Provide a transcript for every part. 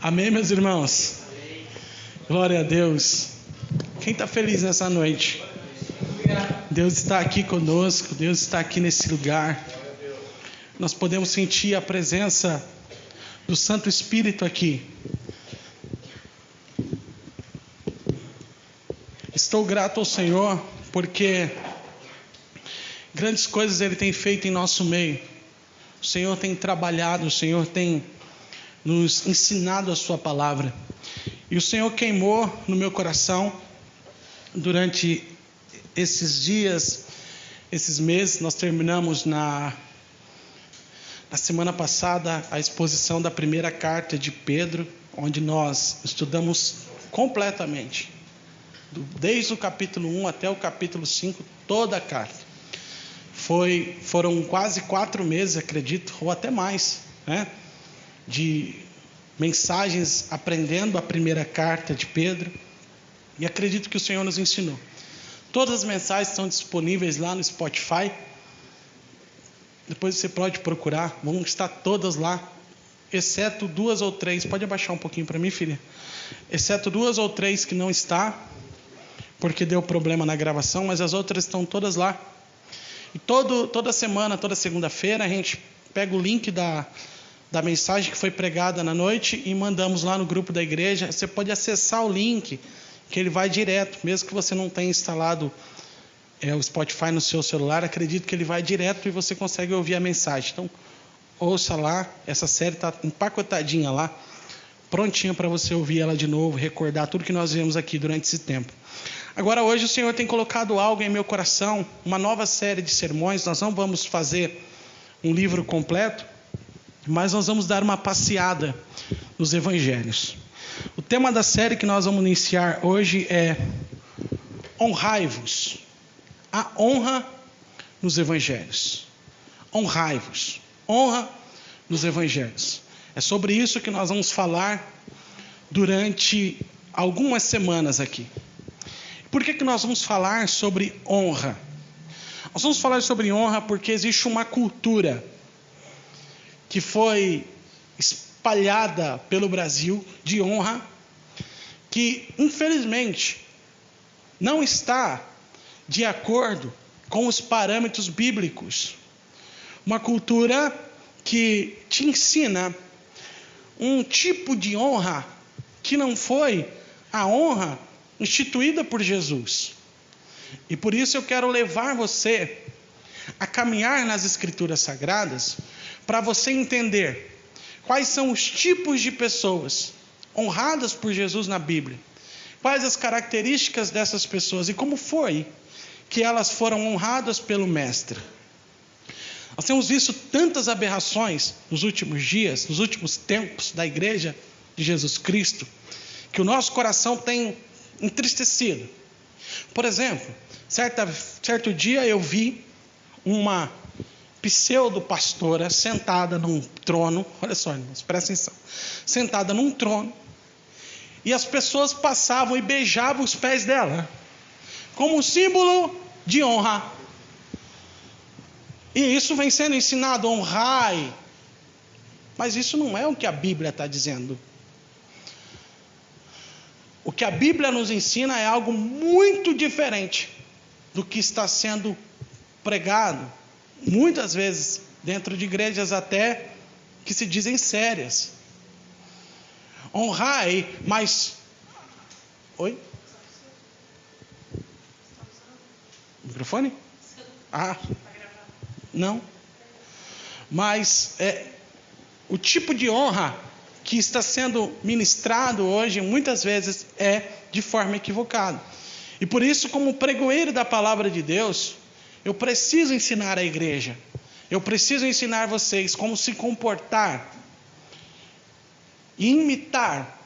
Amém, meus irmãos? Amém. Glória a Deus. Quem está feliz nessa noite? Deus está aqui conosco, Deus está aqui nesse lugar. Nós podemos sentir a presença do Santo Espírito aqui. Estou grato ao Senhor porque grandes coisas Ele tem feito em nosso meio. O Senhor tem trabalhado, o Senhor tem nos ensinado a sua palavra. E o Senhor queimou no meu coração durante esses dias, esses meses. Nós terminamos na semana passada a exposição da primeira carta de Pedro, onde nós estudamos completamente, desde o capítulo 1 até o capítulo 5, toda a carta. Foram quase 4 meses, acredito, ou até mais, né? De mensagens aprendendo a primeira carta de Pedro, e acredito que o Senhor nos ensinou. Todas as mensagens estão disponíveis lá no Spotify, depois você pode procurar, vão estar todas lá, exceto 2 ou 3, pode abaixar um pouquinho para mim, filha, exceto 2 ou 3 que não está, porque deu problema na gravação, mas as outras estão todas lá. E toda semana, toda segunda-feira, a gente pega o link da mensagem que foi pregada na noite e mandamos lá no grupo da igreja. Você pode acessar o link, que ele vai direto, mesmo que você não tenha instalado o Spotify no seu celular, acredito que ele vai direto e você consegue ouvir a mensagem. Então, ouça lá, essa série está empacotadinha lá, prontinha para você ouvir ela de novo, recordar tudo que nós vimos aqui durante esse tempo. Agora, hoje o Senhor tem colocado algo em meu coração, uma nova série de sermões. Nós não vamos fazer um livro completo, mas nós vamos dar uma passeada nos evangelhos. O tema da série que nós vamos iniciar hoje é honrai-vos. A honra nos evangelhos. Honrai-vos. Honra nos evangelhos. É sobre isso que nós vamos falar durante algumas semanas aqui. Por que nós vamos falar sobre honra? Nós vamos falar sobre honra porque existe uma cultura que foi espalhada pelo Brasil de honra, que infelizmente não está de acordo com os parâmetros bíblicos. Uma cultura que te ensina um tipo de honra que não foi a honra instituída por Jesus. E por isso eu quero levar você a caminhar nas Escrituras Sagradas, para você entender quais são os tipos de pessoas honradas por Jesus na Bíblia, quais as características dessas pessoas e como foi que elas foram honradas pelo Mestre. Nós temos visto tantas aberrações nos últimos dias, nos últimos tempos da Igreja de Jesus Cristo, que o nosso coração tem entristecido. Por exemplo, certo dia eu vi uma pseudo-pastora sentada num trono, olha só, irmãos, presta atenção, sentada num trono, e as pessoas passavam e beijavam os pés dela, como um símbolo de honra. E isso vem sendo ensinado, honrai, mas isso não é o que a Bíblia está dizendo. O que a Bíblia nos ensina é algo muito diferente do que está sendo pregado, muitas vezes dentro de igrejas até que se dizem sérias. Honrai, mas... Oi? Microfone? Não. Mas o tipo de honra que está sendo ministrado hoje, muitas vezes, é de forma equivocada. E por isso, como pregoeiro da palavra de Deus, eu preciso ensinar a igreja. Eu preciso ensinar vocês como se comportar e imitar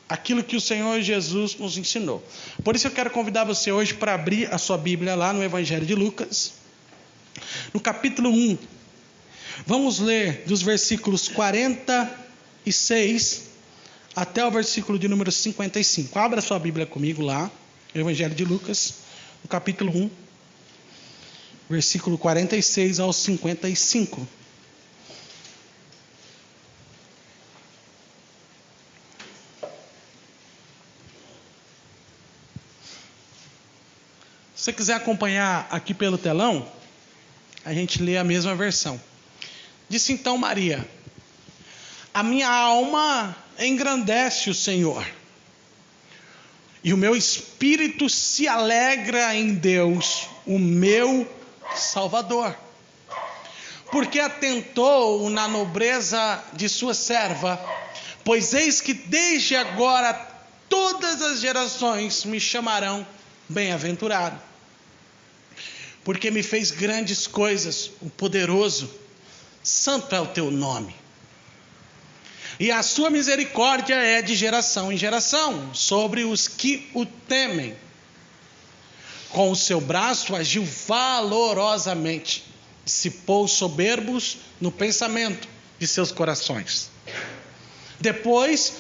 aquilo que o Senhor Jesus nos ensinou. Por isso eu quero convidar você hoje para abrir a sua Bíblia lá no Evangelho de Lucas, no capítulo 1. Vamos ler dos versículos 46 até o versículo de número 55. Abra sua Bíblia comigo lá, no Evangelho de Lucas, no capítulo 1, versículo 46 ao 55. Se você quiser acompanhar aqui pelo telão, a gente lê a mesma versão. Disse então Maria: a minha alma engrandece o Senhor, e o meu espírito se alegra em Deus, o meu Salvador, porque atentou na nobreza de sua serva, pois eis que desde agora todas as gerações me chamarão bem-aventurado, porque me fez grandes coisas, o poderoso, santo é o teu nome. E a sua misericórdia é de geração em geração, sobre os que o temem. Com o seu braço agiu valorosamente, dissipou os soberbos no pensamento de seus corações. Depois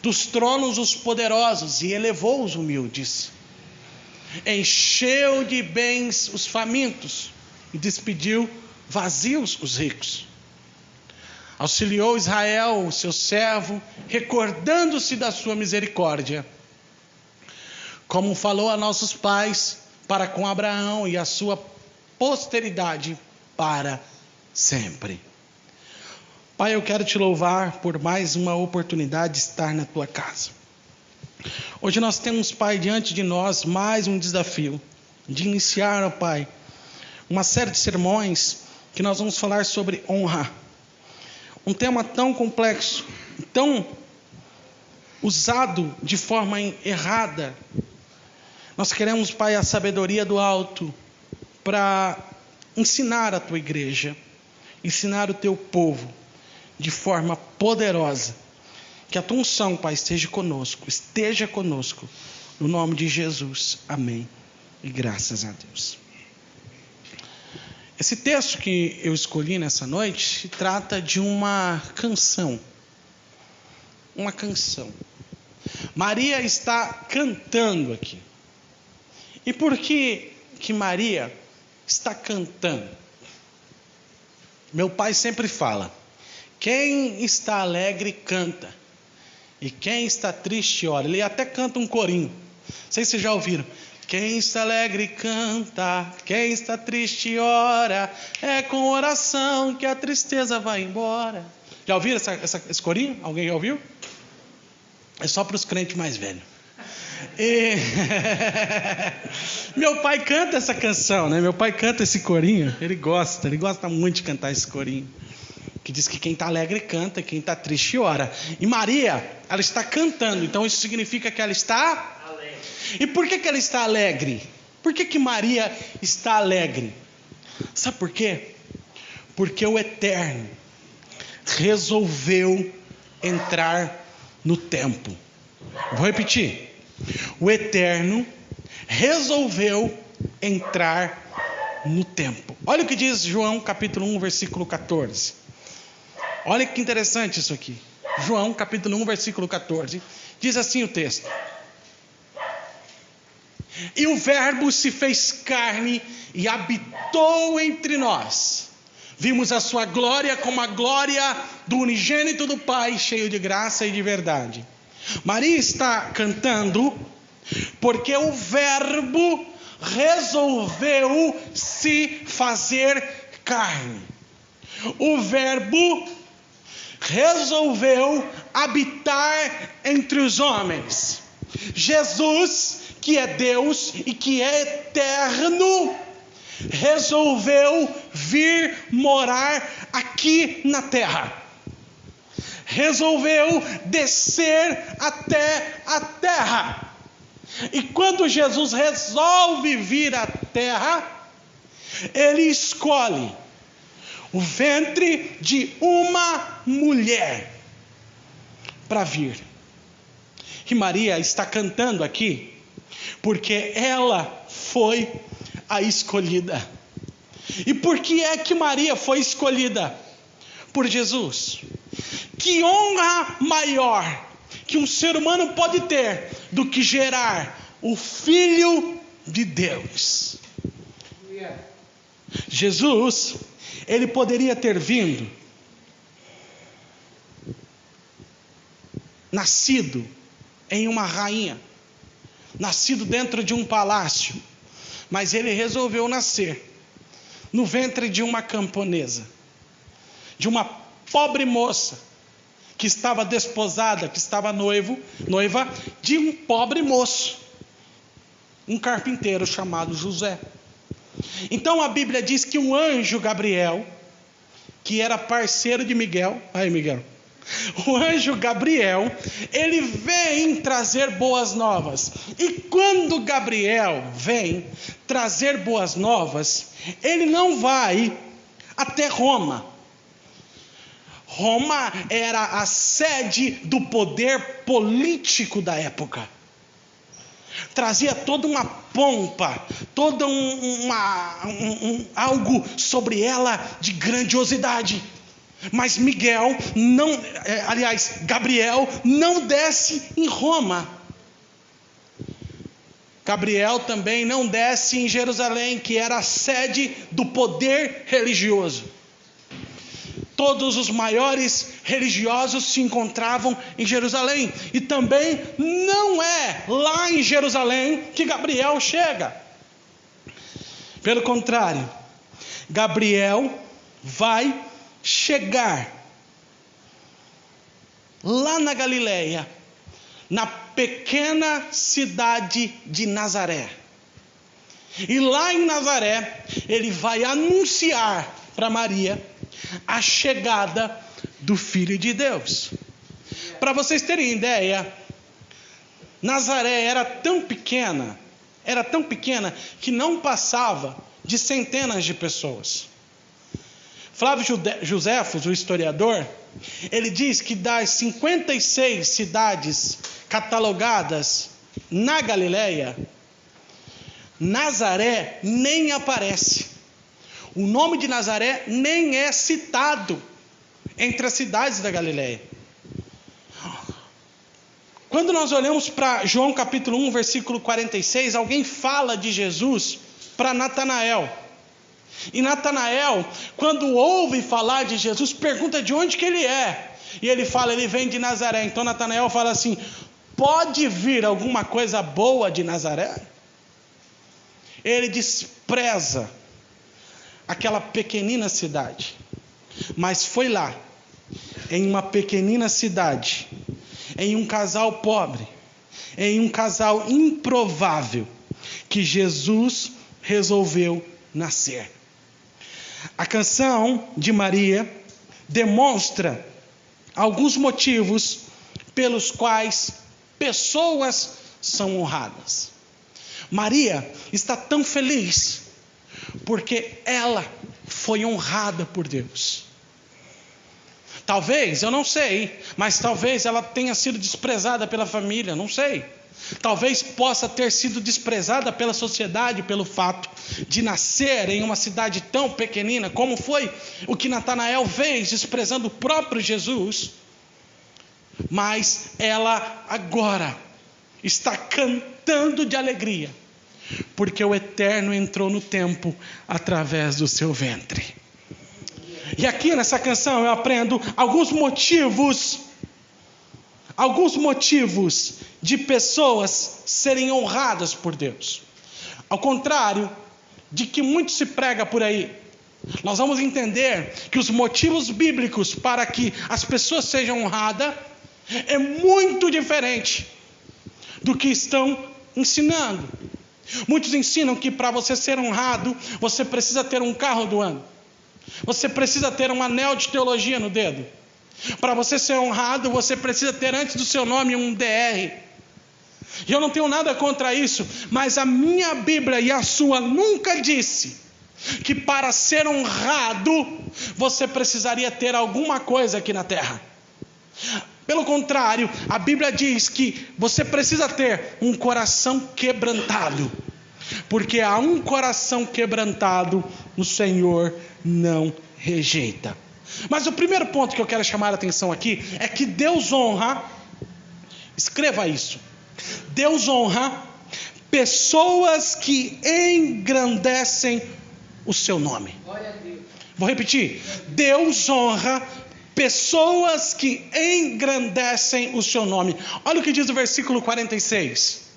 dos tronos os poderosos, e elevou os humildes. Encheu de bens os famintos, e despediu vazios os ricos. Auxiliou Israel, o seu servo, recordando-se da sua misericórdia, como falou a nossos pais, para com Abraão e a sua posteridade para sempre. Pai, eu quero te louvar por mais uma oportunidade de estar na tua casa. Hoje nós temos, Pai, diante de nós mais um desafio de iniciar, ó Pai, uma série de sermões que nós vamos falar sobre honra. Um tema tão complexo, tão usado de forma errada. Nós queremos, Pai, a sabedoria do alto para ensinar a tua igreja, ensinar o teu povo de forma poderosa. Que a tua unção, Pai, esteja conosco, no nome de Jesus. Amém. E graças a Deus. Esse texto que eu escolhi nessa noite trata de uma canção. Uma canção. Maria está cantando aqui. E por que Maria está cantando? Meu pai sempre fala: quem está alegre canta, e quem está triste ora. Ele até canta um corinho. Não sei se vocês já ouviram. Quem está alegre canta, quem está triste ora, é com oração que a tristeza vai embora. Já ouviram esse corinho? Alguém já ouviu? É só para os crentes mais velhos. Meu pai canta essa canção, né? Meu pai canta esse corinho, ele gosta muito de cantar esse corinho, que diz que quem está alegre canta, quem está triste ora. E Maria, ela está cantando, então isso significa que ela está... E por que ela está alegre? Por que Maria está alegre? Sabe por quê? Porque o Eterno resolveu entrar no templo. Vou repetir. O Eterno resolveu entrar no templo. Olha o que diz João capítulo 1, versículo 14. Olha que interessante isso aqui. João capítulo 1, versículo 14. Diz assim o texto: e o Verbo se fez carne e habitou entre nós. Vimos a sua glória como a glória do unigênito do Pai, cheio de graça e de verdade. Maria está cantando porque o Verbo resolveu se fazer carne. O Verbo resolveu habitar entre os homens. Jesus, que é Deus e que é eterno, resolveu vir morar aqui na terra. Resolveu descer até a terra. E quando Jesus resolve vir à terra, ele escolhe o ventre de uma mulher para vir. E Maria está cantando aqui porque ela foi a escolhida. E por que é que Maria foi escolhida? Por Jesus. Que honra maior que um ser humano pode ter do que gerar o Filho de Deus. Jesus, ele poderia ter vindo, nascido em uma rainha, nascido dentro de um palácio, mas ele resolveu nascer no ventre de uma camponesa, de uma pobre moça, que estava desposada, que estava noiva de um pobre moço, um carpinteiro chamado José. Então a Bíblia diz que um anjo Gabriel, que era parceiro de Miguel, o anjo Gabriel, ele vem trazer boas novas. E quando Gabriel vem trazer boas novas, ele não vai até Roma. Roma era a sede do poder político da época. Trazia toda uma pompa, todo algo sobre ela de grandiosidade. Mas Gabriel não desce em Roma. Gabriel também não desce em Jerusalém, que era a sede do poder religioso. Todos os maiores religiosos se encontravam em Jerusalém. E também não é lá em Jerusalém que Gabriel chega. Pelo contrário, Gabriel vai chegar lá na Galileia, na pequena cidade de Nazaré. E lá em Nazaré, ele vai anunciar para Maria a chegada do Filho de Deus. Para vocês terem ideia, Nazaré era tão pequena que não passava de centenas de pessoas. Flávio Joséfos, o historiador, ele diz que das 56 cidades catalogadas na Galileia, Nazaré nem aparece. O nome de Nazaré nem é citado entre as cidades da Galileia. Quando nós olhamos para João capítulo 1, versículo 46, alguém fala de Jesus para Natanael. E Natanael, quando ouve falar de Jesus, pergunta de onde que ele é. E ele fala, ele vem de Nazaré. Então Natanael fala assim, pode vir alguma coisa boa de Nazaré? Ele despreza aquela pequenina cidade. Mas foi lá, em uma pequenina cidade, em um casal pobre, em um casal improvável, que Jesus resolveu nascer. A canção de Maria demonstra alguns motivos pelos quais pessoas são honradas. Maria está tão feliz porque ela foi honrada por Deus. Talvez, eu não sei, mas talvez ela tenha sido desprezada pela família, não sei. Talvez possa ter sido desprezada pela sociedade pelo fato de nascer em uma cidade tão pequenina, como foi o que Natanael fez, desprezando o próprio Jesus. Mas ela agora está cantando de alegria, porque o Eterno entrou no tempo através do seu ventre. E aqui nessa canção eu aprendo alguns motivos de pessoas serem honradas por Deus. Ao contrário de que muito se prega por aí, nós vamos entender que os motivos bíblicos para que as pessoas sejam honradas é muito diferente do que estão ensinando. Muitos ensinam que para você ser honrado, você precisa ter um carro do ano. Você precisa ter um anel de teologia no dedo. Para você ser honrado, você precisa ter antes do seu nome um DR. E eu não tenho nada contra isso, mas a minha Bíblia e a sua nunca disse que para ser honrado, você precisaria ter alguma coisa aqui na terra. Pelo contrário, a Bíblia diz que você precisa ter um coração quebrantado. Porque há um coração quebrantado, o Senhor não rejeita. Mas o primeiro ponto que eu quero chamar a atenção aqui é que Deus honra, escreva isso, Deus honra pessoas que engrandecem o seu nome. Vou repetir, Deus honra pessoas que engrandecem o seu nome. Olha o que diz o versículo 46.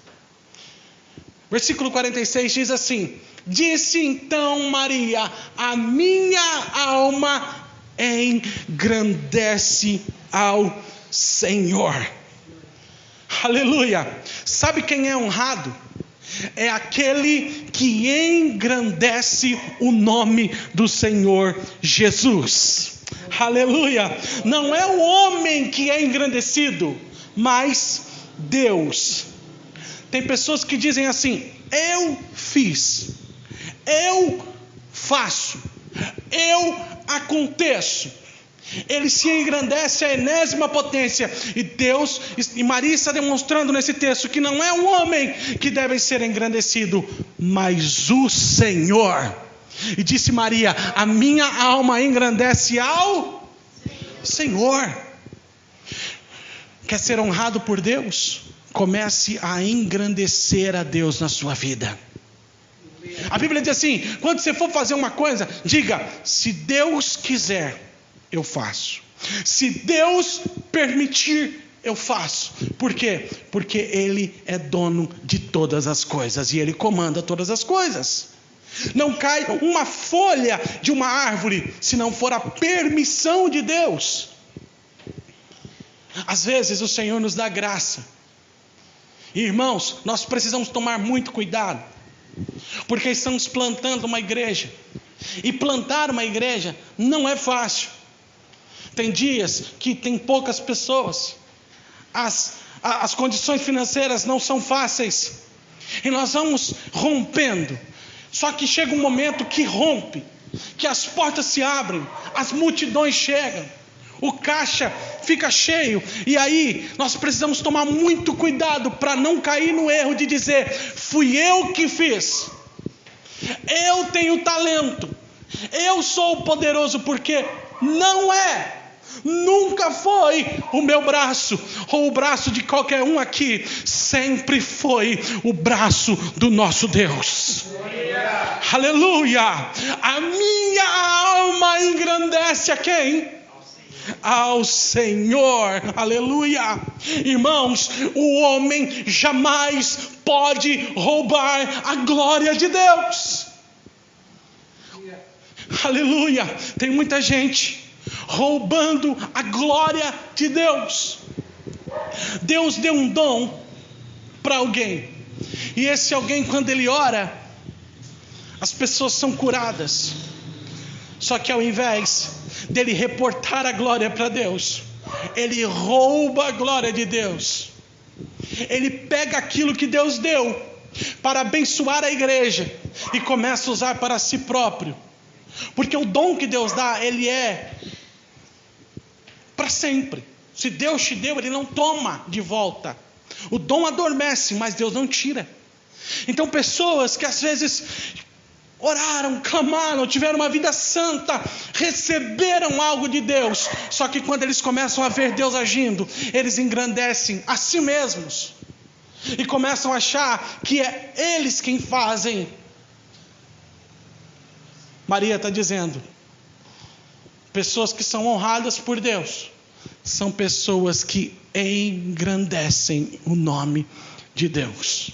Versículo 46 diz assim: disse então Maria: a minha alma engrandece ao Senhor. Aleluia. Sabe quem é honrado? É aquele que engrandece o nome do Senhor Jesus. Aleluia. Não é o homem que é engrandecido, mas Deus. Tem pessoas que dizem assim: eu fiz, eu faço, eu aconteço. Ele se engrandece à enésima potência. E Deus, e Maria está demonstrando nesse texto que não é o homem que deve ser engrandecido, mas o Senhor. E disse Maria: a minha alma engrandece ao Senhor. Quer ser honrado por Deus? Comece a engrandecer a Deus na sua vida. A Bíblia diz assim: quando você for fazer uma coisa, diga: se Deus quiser, eu faço. Se Deus permitir, eu faço. Por quê? Porque Ele é dono de todas as coisas e Ele comanda todas as coisas. Não cai uma folha de uma árvore se não for a permissão de Deus. Às vezes o Senhor nos dá graça. Irmãos, nós precisamos tomar muito cuidado, porque estamos plantando uma igreja. E plantar uma igreja não é fácil. Tem dias que tem poucas pessoas, as condições financeiras não são fáceis, e nós vamos rompendo. Só que chega um momento que rompe, que as portas se abrem, as multidões chegam, o caixa fica cheio, e aí nós precisamos tomar muito cuidado para não cair no erro de dizer: fui eu que fiz, eu tenho talento, eu sou poderoso, porque não é. Nunca foi o meu braço, ou o braço de qualquer um aqui. Sempre foi o braço do nosso Deus. Aleluia. A minha alma engrandece a quem? Ao Senhor. Aleluia. Irmãos, o homem jamais pode roubar a glória de Deus. Aleluia. Tem muita gente roubando a glória de Deus. Deus deu um dom para alguém, e esse alguém, quando ele ora, as pessoas são curadas. Só que ao invés dele reportar a glória para Deus, ele rouba a glória de Deus. Ele pega aquilo que Deus deu para abençoar a igreja e começa a usar para si próprio. Porque o dom que Deus dá, ele é para sempre. Se Deus te deu, Ele não toma de volta. O dom adormece, mas Deus não tira. Então pessoas que às vezes oraram, clamaram, tiveram uma vida santa, receberam algo de Deus, só que quando eles começam a ver Deus agindo, eles engrandecem a si mesmos e começam a achar que é eles quem fazem. Maria está dizendo: pessoas que são honradas por Deus são pessoas que engrandecem o nome de Deus.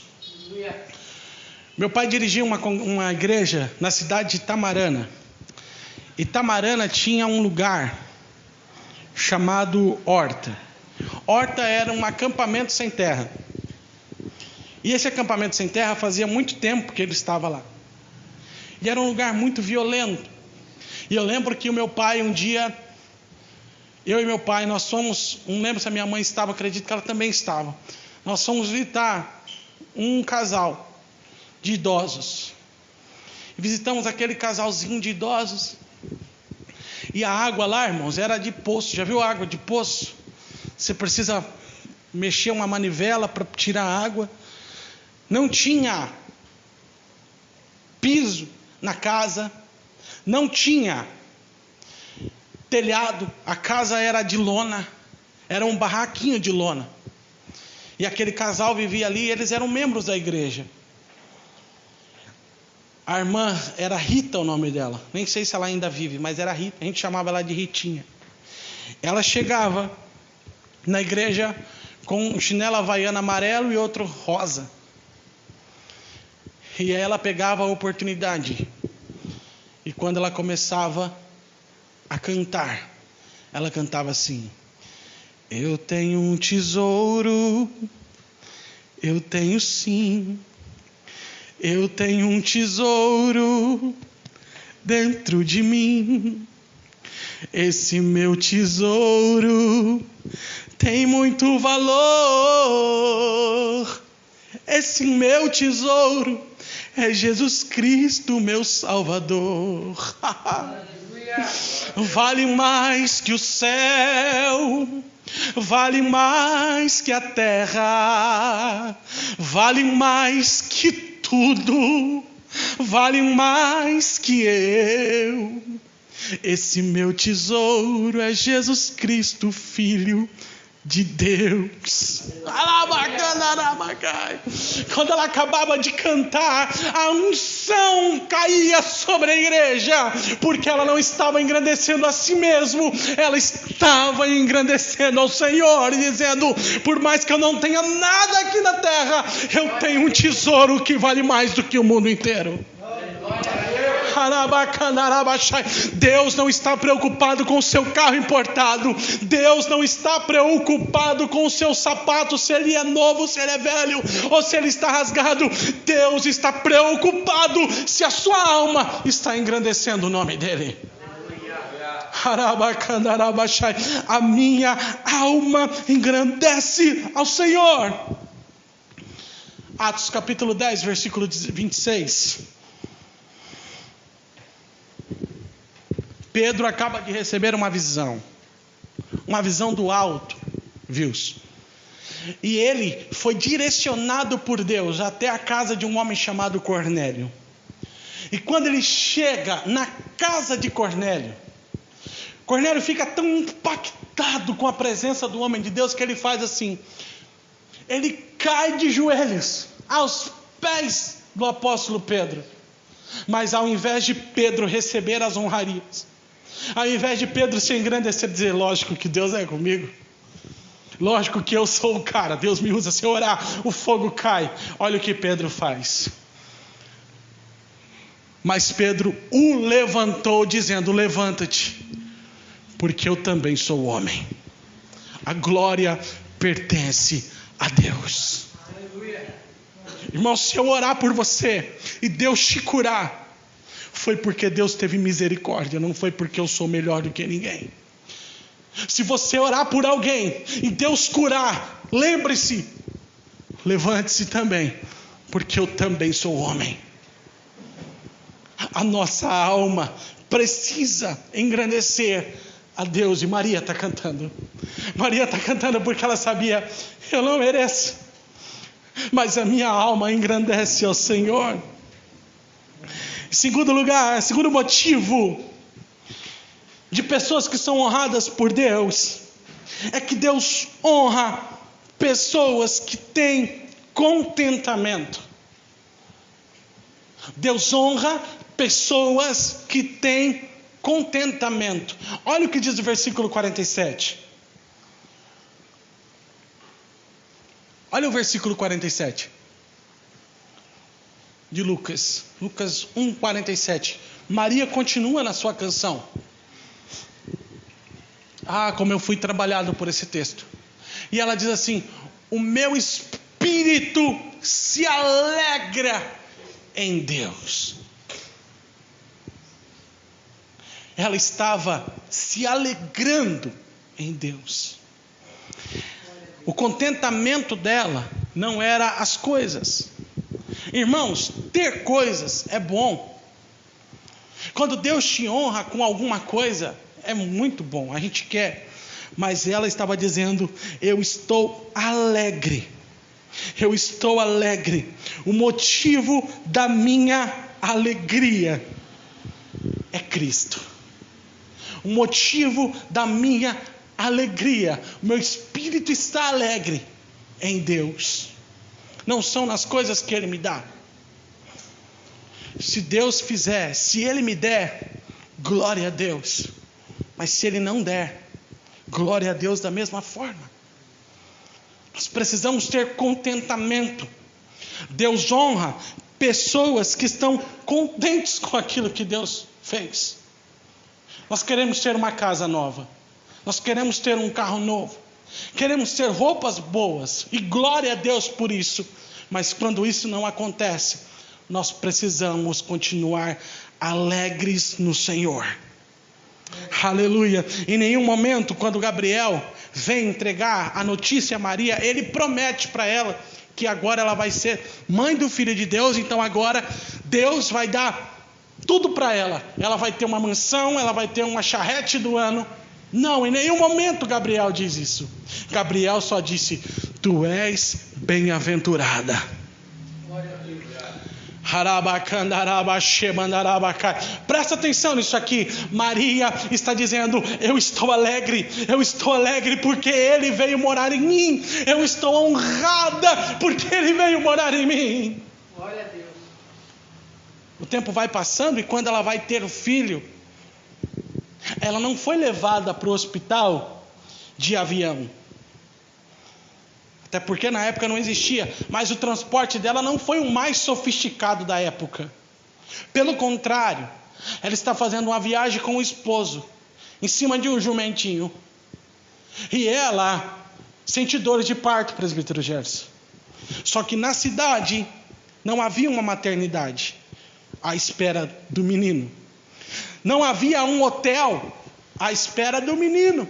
Meu pai dirigia uma igreja na cidade de Itamarana. Itamarana tinha um lugar chamado Horta. Horta era um acampamento sem terra. E esse acampamento sem terra fazia muito tempo que ele estava lá. E era um lugar muito violento. E eu lembro que o meu pai, um dia, eu e meu pai, nós fomos, não lembro se a minha mãe estava, acredito que ela também estava. Nós fomos visitar um casal de idosos. E visitamos aquele casalzinho de idosos. E a água lá, irmãos, era de poço. Já viu a água de poço? Você precisa mexer uma manivela para tirar a água. Não tinha piso na casa. Não tinha telhado. A casa era de lona. Era um barraquinho de lona. E aquele casal vivia ali. Eles eram membros da igreja. A irmã era Rita, o nome dela. Nem sei se ela ainda vive, mas era Rita. A gente chamava ela de Ritinha. Ela chegava na igreja com um chinelo havaiano amarelo e outro rosa. E aí ela pegava a oportunidade. E quando ela começava a cantar, ela cantava assim: eu tenho um tesouro, eu tenho sim. Eu tenho um tesouro dentro de mim. Esse meu tesouro tem muito valor. Esse meu tesouro é Jesus Cristo, meu Salvador. Vale mais que o céu, vale mais que a terra, vale mais que tudo, vale mais que eu. Esse meu tesouro é Jesus Cristo, Filho de Deus. Quando ela acabava de cantar, a unção caía sobre a igreja, porque ela não estava engrandecendo a si mesmo, ela estava engrandecendo ao Senhor, e dizendo: por mais que eu não tenha nada aqui na terra, eu tenho um tesouro que vale mais do que o mundo inteiro. Deus não está preocupado com o seu carro importado. Deus não está preocupado com o seu sapato, se ele é novo, se ele é velho, ou se ele está rasgado. Deus está preocupado se a sua alma está engrandecendo o nome dele. A minha alma engrandece ao Senhor. Atos capítulo 10, versículo 26. Pedro acaba de receber uma visão do alto, viu-se? E ele foi direcionado por Deus até a casa de um homem chamado Cornélio. E quando ele chega na casa de Cornélio, Cornélio fica tão impactado com a presença do homem de Deus que ele faz assim: ele cai de joelhos aos pés do apóstolo Pedro. Mas ao invés de Pedro receber as honrarias, ao invés de Pedro se engrandecer e dizer: lógico que Deus é comigo, lógico que eu sou o cara, Deus me usa, se eu orar o fogo cai. Olha o que Pedro faz. Mas Pedro o levantou dizendo: levanta-te, porque eu também sou homem. A glória pertence a Deus. Irmão, se eu orar por você e Deus te curar, foi porque Deus teve misericórdia, não foi porque eu sou melhor do que ninguém. Se você orar por alguém e Deus curar, lembre-se, levante-se também, porque eu também sou homem. A nossa alma precisa engrandecer a Deus. E Maria está cantando. Maria está cantando porque ela sabia: eu não mereço, mas a minha alma engrandece ao Senhor. Segundo lugar, segundo motivo de pessoas que são honradas por Deus, é que Deus honra pessoas que têm contentamento. Deus honra pessoas que têm contentamento. Olha o que diz o versículo 47. Olha o versículo 47 de Lucas 1:47. Maria continua na sua canção. Como eu fui trabalhado por esse texto. E ela diz assim: o meu espírito se alegra em Deus. Ela estava se alegrando em Deus. O contentamento dela não era as coisas. Irmãos, ter coisas é bom. Quando Deus te honra com alguma coisa, é muito bom, a gente quer. Mas ela estava dizendo: eu estou alegre. Eu estou alegre. O motivo da minha alegria é Cristo. O motivo da minha alegria, meu espírito está alegre em Deus. Não são nas coisas que Ele me dá. Se Deus fizer, se Ele me der, glória a Deus. Mas se Ele não der, glória a Deus da mesma forma. Nós precisamos ter contentamento. Deus honra pessoas que estão contentes com aquilo que Deus fez. Nós queremos ter uma casa nova, nós queremos ter um carro novo, queremos ter roupas boas, e glória a Deus por isso. Mas quando isso não acontece, nós precisamos continuar alegres no Senhor. Aleluia. Em nenhum momento, quando Gabriel vem entregar a notícia a Maria, ele promete para ela que agora ela vai ser mãe do Filho de Deus. Então agora Deus vai dar tudo para ela. Ela vai ter uma mansão, ela vai ter uma charrete do ano. Não, em nenhum momento Gabriel diz isso. Gabriel só disse: tu és bem-aventurada. Presta atenção nisso aqui. Maria está dizendo: eu estou alegre porque Ele veio morar em mim. Eu estou honrada porque Ele veio morar em mim. Glória a Deus. O tempo vai passando, e quando ela vai ter o filho, ela não foi levada para o hospital de avião. Até porque na época não existia, mas o transporte dela não foi o mais sofisticado da época. Pelo contrário, ela está fazendo uma viagem com o esposo, em cima de um jumentinho. E ela sente dores de parto, presbítero Gerson. Só que na cidade não havia uma maternidade à espera do menino. Não havia um hotel à espera do menino.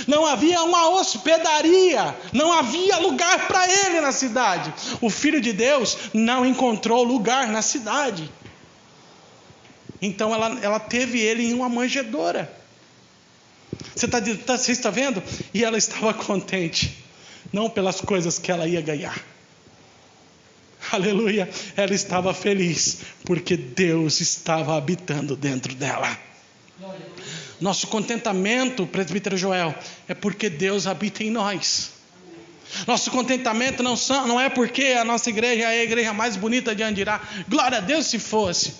Não havia uma hospedaria, não havia lugar para ele na cidade. O Filho de Deus não encontrou lugar na cidade. Então ela teve ele em uma manjedoura. Você está vendo? E ela estava contente, não pelas coisas que ela ia ganhar. Aleluia. Ela estava feliz porque Deus estava habitando dentro dela. Nosso contentamento, presbítero Joel, é porque Deus habita em nós. Nosso contentamento não é porque a nossa igreja é a igreja mais bonita de Andirá. Glória a Deus se fosse.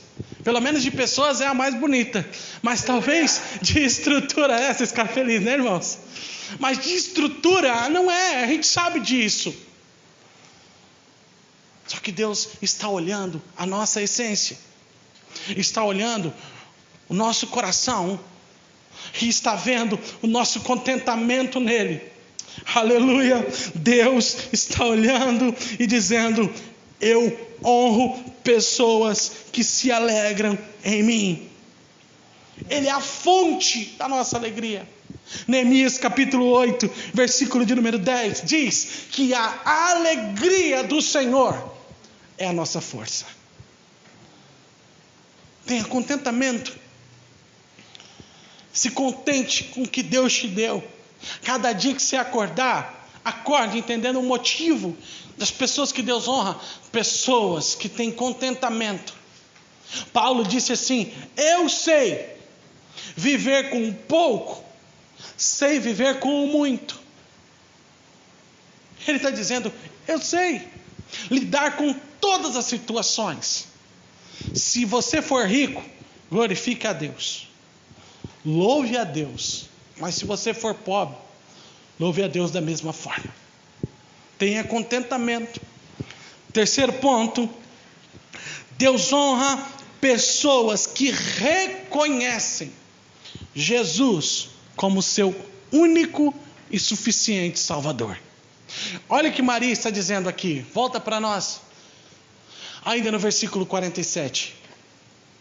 Pelo menos de pessoas é a mais bonita. Mas talvez de estrutura, vocês ficaram felizes, né, irmãos? Mas de estrutura não é, a gente sabe disso. Só que Deus está olhando a nossa essência. Está olhando o nosso coração. E está vendo o nosso contentamento nele. Aleluia. Deus está olhando e dizendo: eu honro pessoas que se alegram em mim. Ele é a fonte da nossa alegria. Neemias capítulo 8, versículo de número 10, diz que a alegria do Senhor é a nossa força. Tenha contentamento. Se contente com o que Deus te deu. Cada dia que você acordar, acorde entendendo o motivo das pessoas que Deus honra. Pessoas que têm contentamento. Paulo disse assim: eu sei viver com pouco, sei viver com muito. Ele está dizendo: eu sei lidar com todas as situações. Se você for rico, glorifique a Deus. Louve a Deus. Mas se você for pobre, louve a Deus da mesma forma. Tenha contentamento. Terceiro ponto: Deus honra pessoas que reconhecem Jesus como seu único e suficiente Salvador. Olha o que Maria está dizendo aqui. Volta para nós. Ainda no versículo 47.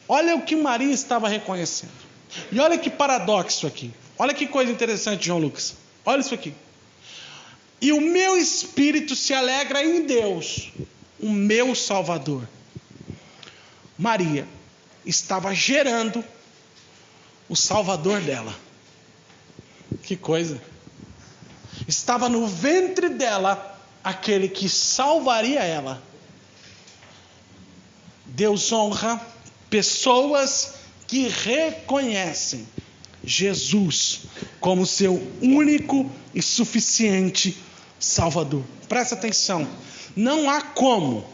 Olha o que Maria estava reconhecendo. E olha que paradoxo aqui. Olha que coisa interessante, João Lucas. Olha isso aqui. E o meu espírito se alegra em Deus, o meu Salvador. Maria estava gerando o Salvador dela. Que coisa. Estava no ventre dela aquele que salvaria ela. Deus honra pessoas que reconhecem Jesus como seu único e suficiente Salvador. Presta atenção. Não há como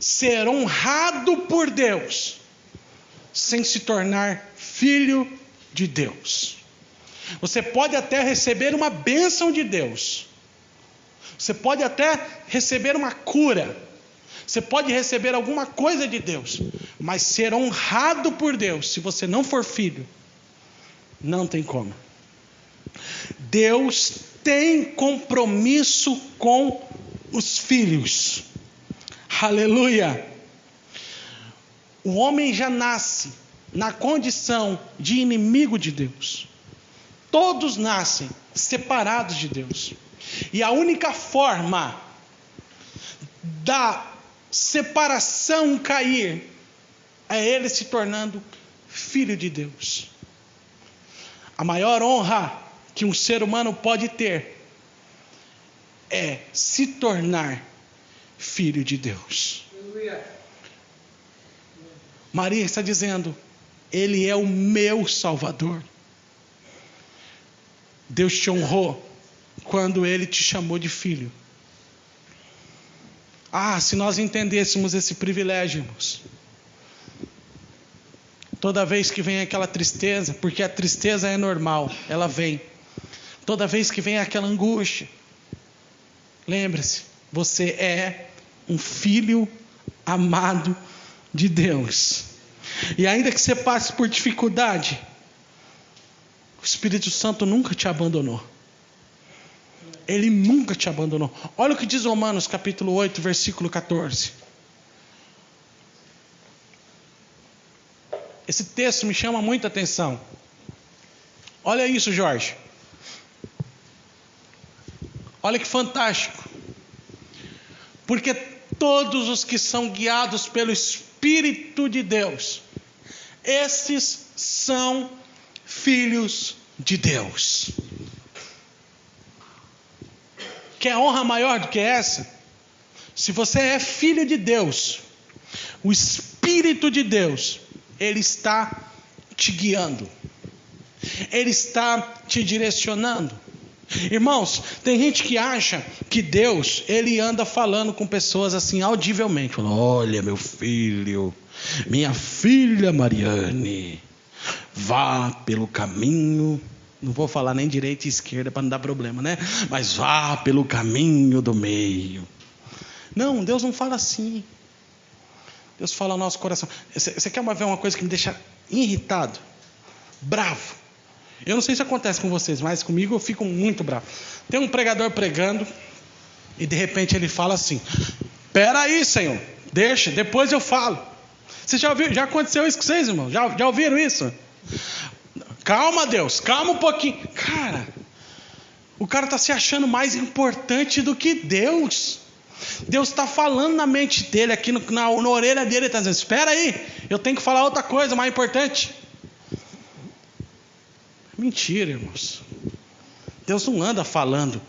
ser honrado por Deus sem se tornar filho de Deus. Você pode até receber uma bênção de Deus. Você pode até receber uma cura. Você pode receber alguma coisa de Deus, mas ser honrado por Deus, se você não for filho, não tem como. Deus tem compromisso com os filhos. Aleluia! O homem já nasce na condição de inimigo de Deus. Todos nascem separados de Deus. E a única forma da separação cair é ele se tornando filho de Deus. A maior honra que um ser humano pode ter é se tornar filho de Deus. Maria está dizendo: Ele é o meu Salvador. Deus te honrou quando Ele te chamou de filho. Se nós entendêssemos esse privilégio, irmãos. Toda vez que vem aquela tristeza, porque a tristeza é normal, ela vem. Toda vez que vem aquela angústia, lembre-se, você é um filho amado de Deus. E ainda que você passe por dificuldade, o Espírito Santo nunca te abandonou. Ele nunca te abandonou. Olha o que diz Romanos capítulo 8, versículo 14. Esse texto me chama muita atenção. Olha isso, Jorge. Olha que fantástico. Porque todos os que são guiados pelo Espírito de Deus, esses são filhos de Deus. Quer honra maior do que essa? Se você é filho de Deus, o Espírito de Deus, Ele está te guiando. Ele está te direcionando. Irmãos, tem gente que acha que Deus, Ele anda falando com pessoas assim audivelmente. Falando: olha, meu filho, minha filha Mariane, vá pelo caminho. Não vou falar nem direita e esquerda para não dar problema, né? Mas vá pelo caminho do meio. Não, Deus não fala assim. Deus fala ao nosso coração. Você quer ver uma coisa que me deixa irritado? Bravo. Eu não sei se acontece com vocês, mas comigo eu fico muito bravo. Tem um pregador pregando e de repente ele fala assim: espera aí, Senhor, deixa, depois eu falo. Você já ouviu? Já aconteceu isso com vocês, irmão? Já ouviram isso? Calma, Deus, calma um pouquinho. Cara, o cara está se achando mais importante do que Deus. Deus está falando na mente dele, aqui na orelha dele, ele está dizendo: espera aí, eu tenho que falar outra coisa mais importante. Mentira, irmãos. Deus não anda falando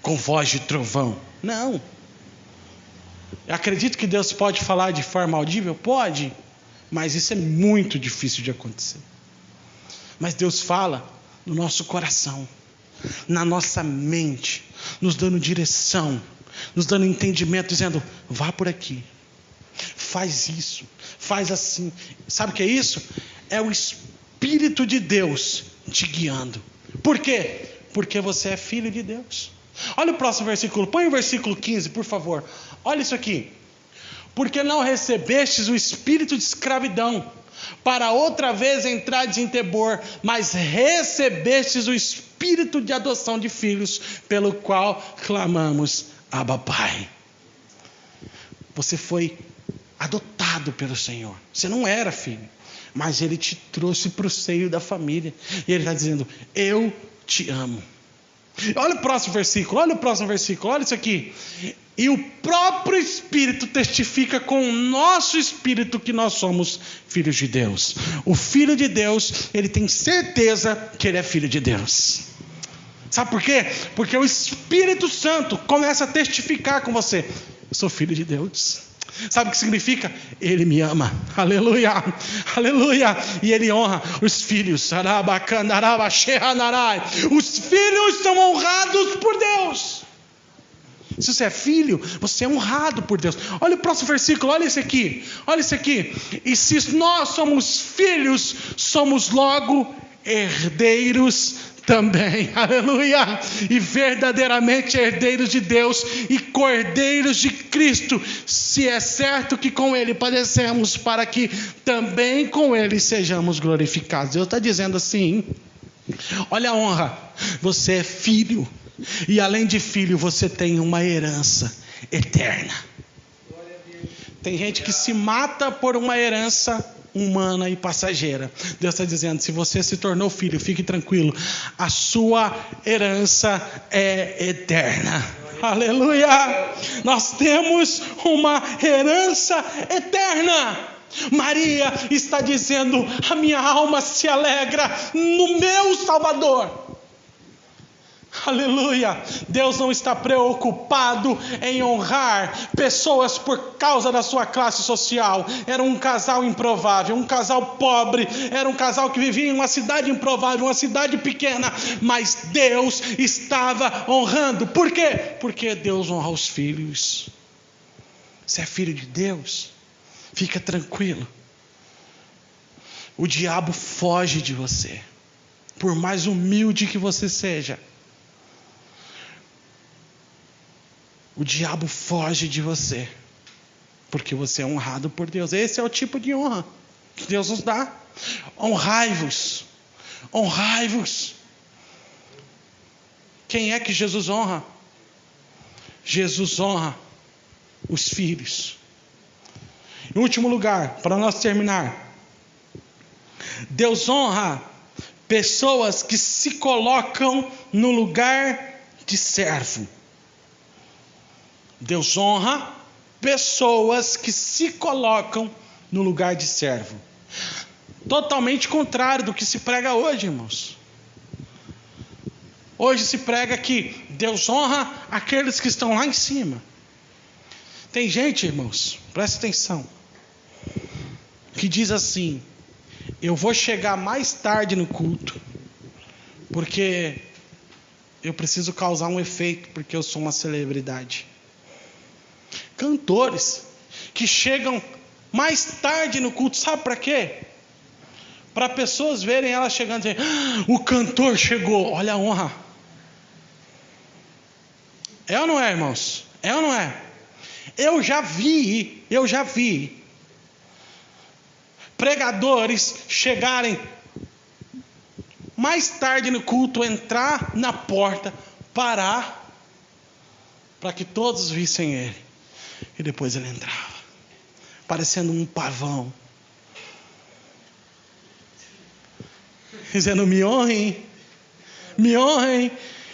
com voz de trovão. Não. Eu acredito que Deus pode falar de forma audível? Pode. Mas isso é muito difícil de acontecer. Mas Deus fala no nosso coração, na nossa mente, nos dando direção, nos dando entendimento, dizendo: vá por aqui, faz isso, faz assim. Sabe o que é isso? É o Espírito de Deus te guiando. Por quê? Porque você é filho de Deus. Olha o próximo versículo, põe o versículo 15, por favor. Olha isso aqui. Porque não recebestes o espírito de escravidão, para outra vez entrardes em temor, mas recebestes o espírito de adoção de filhos, pelo qual clamamos: Abba, Pai. Você foi adotado pelo Senhor. Você não era filho, mas Ele te trouxe para o seio da família. E Ele está dizendo: eu te amo. Olha o próximo versículo, olha isso aqui. E o próprio Espírito testifica com o nosso espírito que nós somos filhos de Deus. O filho de Deus, ele tem certeza que ele é filho de Deus. Sabe por quê? Porque o Espírito Santo começa a testificar com você: eu sou filho de Deus. Sabe o que significa? Ele me ama. Aleluia, aleluia. E Ele honra os filhos. Os filhos são honrados por Deus. Se você é filho, você é honrado por Deus. Olha o próximo versículo, olha esse aqui. E se nós somos filhos, somos logo herdeiros também, aleluia, e verdadeiramente herdeiros de Deus e cordeiros de Cristo, se é certo que com Ele padecemos, para que também com Ele sejamos glorificados. Deus está dizendo assim, olha a honra, você é filho, e além de filho você tem uma herança eterna. Tem gente que se mata por uma herança humana e passageira. Deus está dizendo, se você se tornou filho, fique tranquilo, a sua herança é eterna. Aleluia! Nós temos uma herança eterna. Maria está dizendo, a minha alma se alegra no meu Salvador. Aleluia! Deus não está preocupado em honrar pessoas por causa da sua classe social. Era um casal improvável, um casal pobre, era um casal que vivia em uma cidade improvável, uma cidade pequena, mas Deus estava honrando. Por quê? Porque Deus honra os filhos. Você é filho de Deus, fica tranquilo. O diabo foge de você, por mais humilde que você seja. O diabo foge de você, porque você é honrado por Deus. Esse é o tipo de honra que Deus nos dá. Honrai-vos, honrai-vos. Quem é que Jesus honra? Jesus honra os filhos. Em último lugar, para nós terminar, Deus honra pessoas que se colocam no lugar de servo. Deus honra pessoas que se colocam no lugar de servo. Totalmente contrário do que se prega hoje, irmãos. Hoje se prega que Deus honra aqueles que estão lá em cima. Tem gente, irmãos, presta atenção, que diz assim, eu vou chegar mais tarde no culto, porque eu preciso causar um efeito, porque eu sou uma celebridade. Cantores que chegam mais tarde no culto, sabe para quê? Para pessoas verem ela chegando e dizer, o cantor chegou, olha a honra. É ou não é, irmãos? É ou não é? Eu já vi pregadores chegarem mais tarde no culto, entrar na porta, parar, para que todos vissem ele. E depois ele entrava, parecendo um pavão, dizendo, me honrem.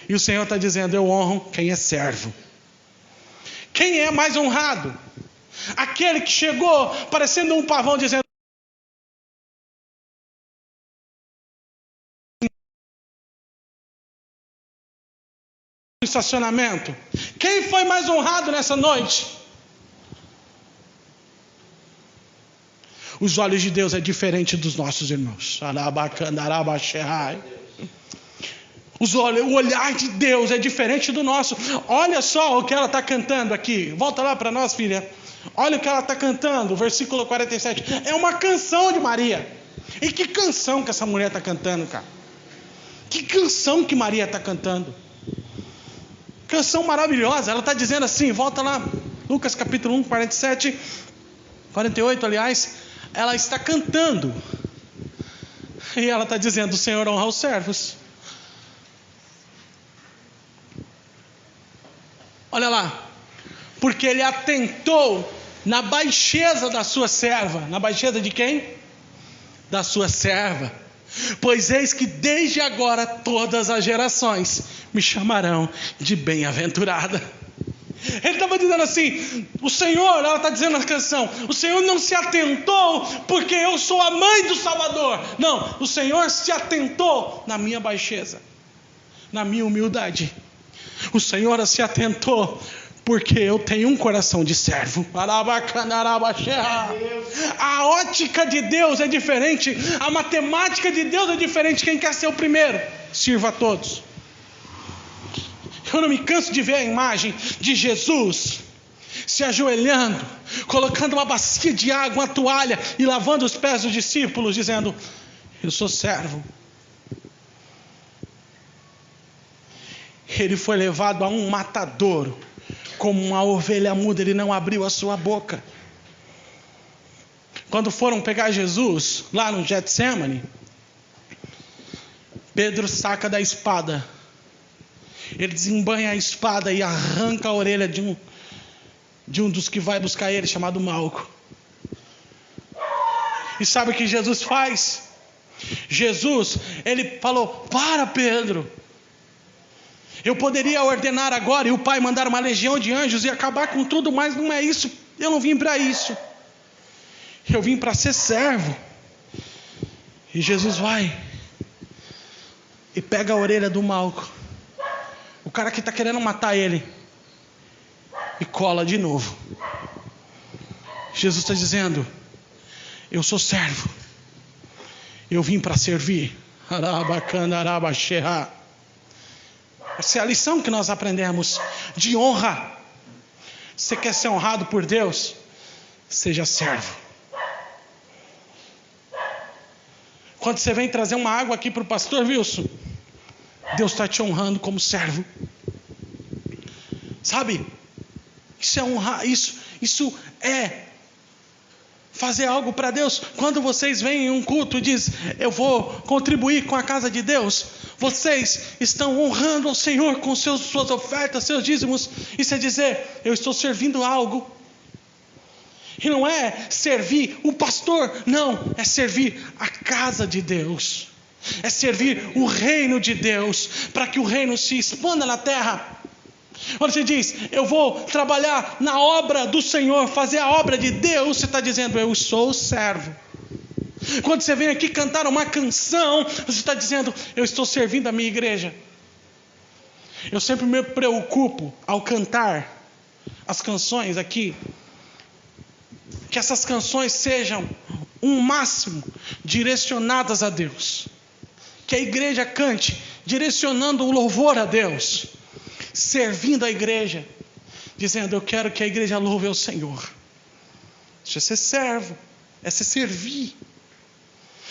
E o Senhor está dizendo, eu honro quem é servo. Quem é mais honrado? Aquele que chegou parecendo um pavão, dizendo, estacionamento. Quem foi mais honrado nessa noite? Os olhos de Deus é diferente dos nossos irmãos. O olhar de Deus é diferente do nosso. Olha só o que ela está cantando aqui. Volta lá para nós, filha. Olha o que ela está cantando, versículo 47. É uma canção de Maria. E que canção que essa mulher está cantando, cara? Que canção que Maria está cantando? Canção maravilhosa. Ela está dizendo assim, volta lá, Lucas capítulo 1, 47, 48, aliás. Ela está cantando. E ela está dizendo, o Senhor honra os servos. Olha lá. Porque ele atentou na baixeza da sua serva. Na baixeza de quem? Da sua serva. Pois eis que desde agora todas as gerações me chamarão de bem-aventurada. Ele estava dizendo assim, o Senhor, ela está dizendo na canção, o Senhor não se atentou porque eu sou a mãe do Salvador. Não, o Senhor se atentou na minha baixeza, na minha humildade. O Senhor se atentou porque eu tenho um coração de servo. A ótica de Deus é diferente, a matemática de Deus é diferente. Quem quer ser o primeiro, sirva a todos. Eu não me canso de ver a imagem de Jesus se ajoelhando, colocando uma bacia de água, uma toalha e lavando os pés dos discípulos, dizendo, eu sou servo. ele foi levado a um matadouro. Como uma ovelha muda, ele não abriu a sua boca. Quando foram pegar Jesus, lá no Getsemane, Pedro saca da espada. Ele desembanha a espada e arranca a orelha de um dos que vai buscar ele, chamado Malco. E sabe o que Jesus faz? Jesus, ele falou: para, Pedro. Eu poderia ordenar agora e o Pai mandar uma legião de anjos e acabar com tudo, mas não é isso. Eu não vim para isso. Eu vim para ser servo. E Jesus vai e pega a orelha do Malco, o cara que está querendo matar ele, e cola de novo. Jesus está dizendo: eu sou servo. Eu vim para servir. Essa é a lição que nós aprendemos de honra. Você quer ser honrado por Deus? Seja servo. Quando você vem trazer uma água aqui para o pastor Wilson, Deus está te honrando como servo. Sabe? Isso é honrar. Isso é fazer algo para Deus. Quando vocês vêm em um culto e dizem: eu vou contribuir com a casa de Deus, vocês estão honrando ao Senhor com suas ofertas, seus dízimos. Isso é dizer: eu estou servindo algo. E não é servir o pastor, não, é servir a casa de Deus, é servir o reino de Deus, para que o reino se expanda na terra. Quando você diz: eu vou trabalhar na obra do Senhor, fazer a obra de Deus, você está dizendo: eu sou o servo. Quando você vem aqui cantar uma canção, você está dizendo: eu estou servindo a minha igreja. Eu sempre me preocupo ao cantar as canções aqui, que essas canções sejam um máximo direcionadas a Deus, que a igreja cante direcionando o louvor a Deus, servindo a igreja, dizendo: eu quero que a igreja louve ao Senhor. Isso é ser servo, é se servir.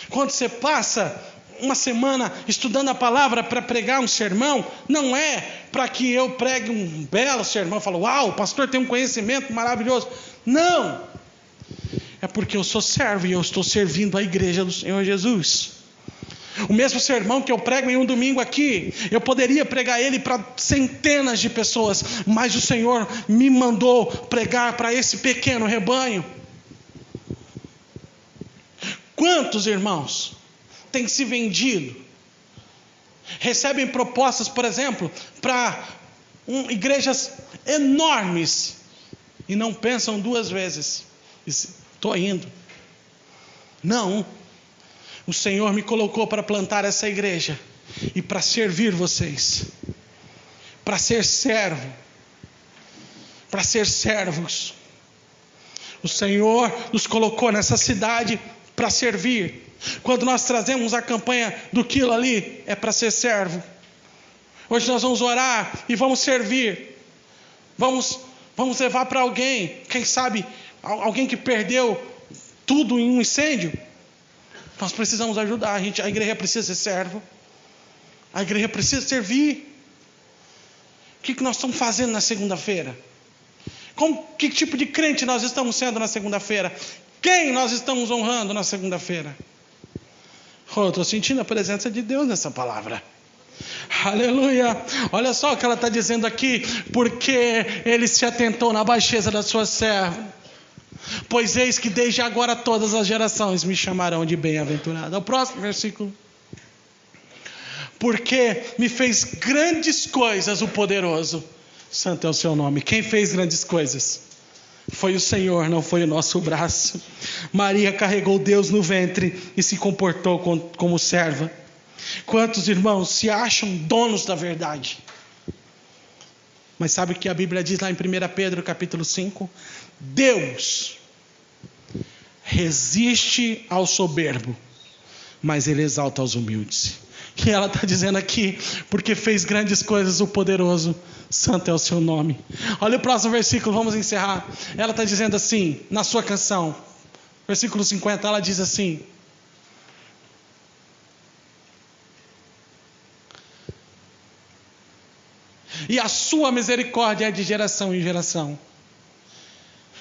Quando você passa uma semana estudando a palavra para pregar um sermão, não é para que eu pregue um belo sermão, eu falo: uau, o pastor tem um conhecimento maravilhoso. Não! É porque eu sou servo e eu estou servindo a igreja do Senhor Jesus. O mesmo sermão que eu prego em um domingo aqui, eu poderia pregar ele para centenas de pessoas, mas o Senhor me mandou pregar para esse pequeno rebanho. Quantos irmãos têm se vendido, recebem propostas, por exemplo, para igrejas enormes, e não pensam duas vezes: estou indo. Não. O Senhor me colocou para plantar essa igreja e para servir vocês, para ser servo, para ser servos. O Senhor nos colocou nessa cidade para servir. Quando nós trazemos a campanha do quilo ali, é para ser servo. Hoje nós vamos orar e vamos servir. Vamos levar para alguém, quem sabe alguém que perdeu tudo em um incêndio. Nós precisamos ajudar. A igreja precisa ser servo. A igreja precisa servir. O que nós estamos fazendo na segunda-feira? Que tipo de crente nós estamos sendo na segunda-feira? Quem nós estamos honrando na segunda-feira? Estou sentindo a presença de Deus nessa palavra. Aleluia. Olha só o que ela está dizendo aqui: porque ele se atentou na baixeza da sua serva. Pois eis que desde agora todas as gerações me chamarão de bem-aventurado. É o próximo versículo. Porque me fez grandes coisas o poderoso. Santo é o seu nome. Quem fez grandes coisas? Foi o Senhor, não foi o nosso braço. Maria carregou Deus no ventre e se comportou como serva. Quantos irmãos se acham donos da verdade? Mas sabe o que a Bíblia diz lá em 1 Pedro capítulo 5? Deus resiste ao soberbo, mas Ele exalta os humildes. E ela está dizendo aqui: porque fez grandes coisas o poderoso, santo é o seu nome. Olha o próximo versículo, vamos encerrar. Ela está dizendo assim, na sua canção, versículo 50, ela diz assim: e a sua misericórdia é de geração em geração.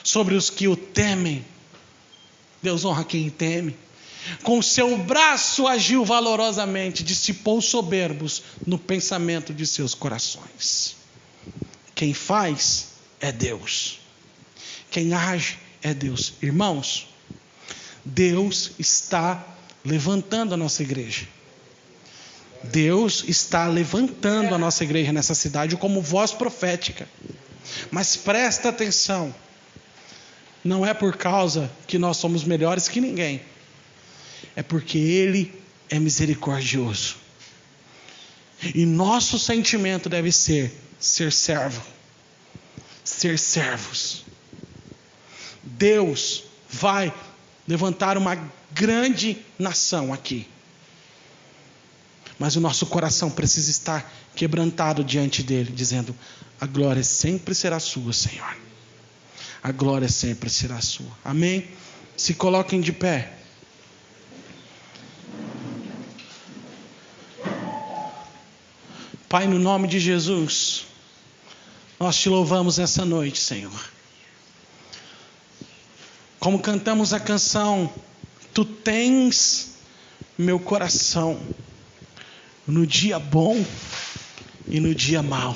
Sobre os que o temem, Deus honra quem teme. Com o seu braço agiu valorosamente, dissipou os soberbos no pensamento de seus corações. Quem faz é Deus. Quem age é Deus. Irmãos, Deus está levantando a nossa igreja. Deus está levantando a nossa igreja nessa cidade como voz profética. Mas presta atenção. Não é por causa que nós somos melhores que ninguém. É porque Ele é misericordioso. E nosso sentimento deve ser servo. Ser servos. Deus vai levantar uma grande nação aqui. Mas o nosso coração precisa estar quebrantado diante dele, dizendo: a glória sempre será sua, Senhor. A glória sempre será sua. Amém? Se coloquem de pé. Pai, no nome de Jesus, nós te louvamos essa noite, Senhor. Como cantamos a canção, Tu tens meu coração no dia bom e no dia mau.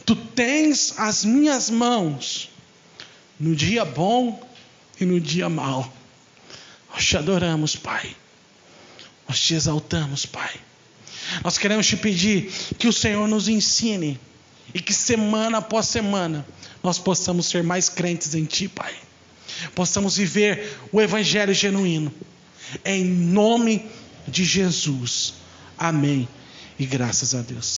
Tu tens as minhas mãos no dia bom e no dia mau. Nós te adoramos, Pai. Nós te exaltamos, Pai. Nós queremos te pedir que o Senhor nos ensine e que semana após semana nós possamos ser mais crentes em Ti, Pai. Possamos viver o Evangelho genuíno. Em nome de Jesus. Amém. E graças a Deus.